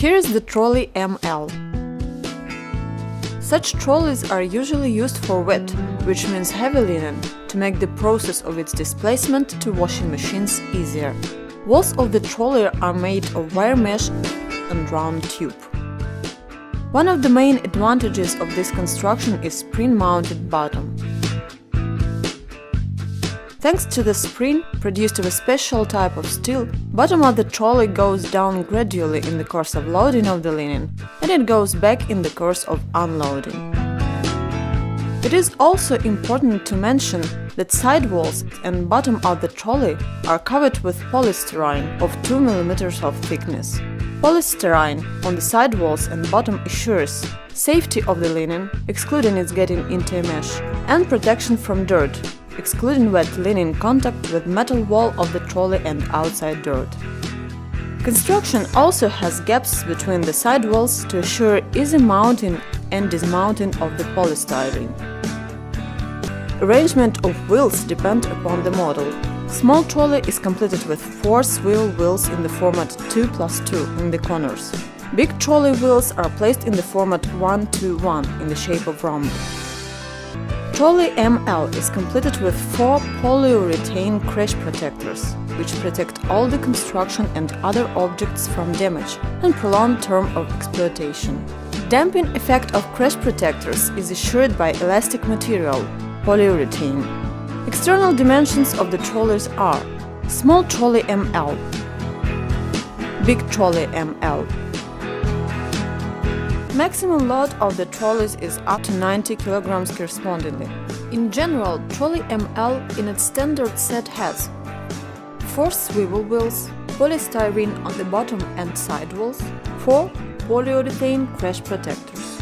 Here is the Trolley ML. Such trolleys are usually used for wet, which means heavy linen, to make the process of its displacement to washing machines easier. Walls of the trolley are made of wire mesh and round tube. One of the main advantages of this construction is spring-mounted bottom. Thanks to the spring, produced of a special type of steel, bottom of the trolley goes down gradually in the course of loading of the linen, and it goes back in the course of unloading. It is also important to mention that side walls and bottom of the trolley are covered with polystyrene of 2 mm of thickness. Polystyrene on the side walls and bottom assures safety of the linen, excluding its getting into a mesh, and protection from dirt, excluding wet linen contact with metal wall of the trolley and outside dirt. Construction also has gaps between the side walls to assure easy mounting and dismounting of the polystyrene. Arrangement of wheels depend upon the model. Small trolley is completed with 4 swivel wheels in the format 2+2 in the corners. Big trolley wheels are placed in the format 1-2-1 in the shape of rhomb. Trolley ML is completed with 4 polyurethane crash protectors, which protect all the construction and other objects from damage and prolonged term of exploitation. Damping effect of crash protectors is assured by elastic material, polyurethane. External dimensions of the trolleys are small trolley ML, big trolley ML. Maximum load of the trolleys is up to 90 kg correspondingly. In general, Trolley ML in its standard set has 4 swivel wheels, polystyrene on the bottom and side walls, 4 polyurethane crash protectors.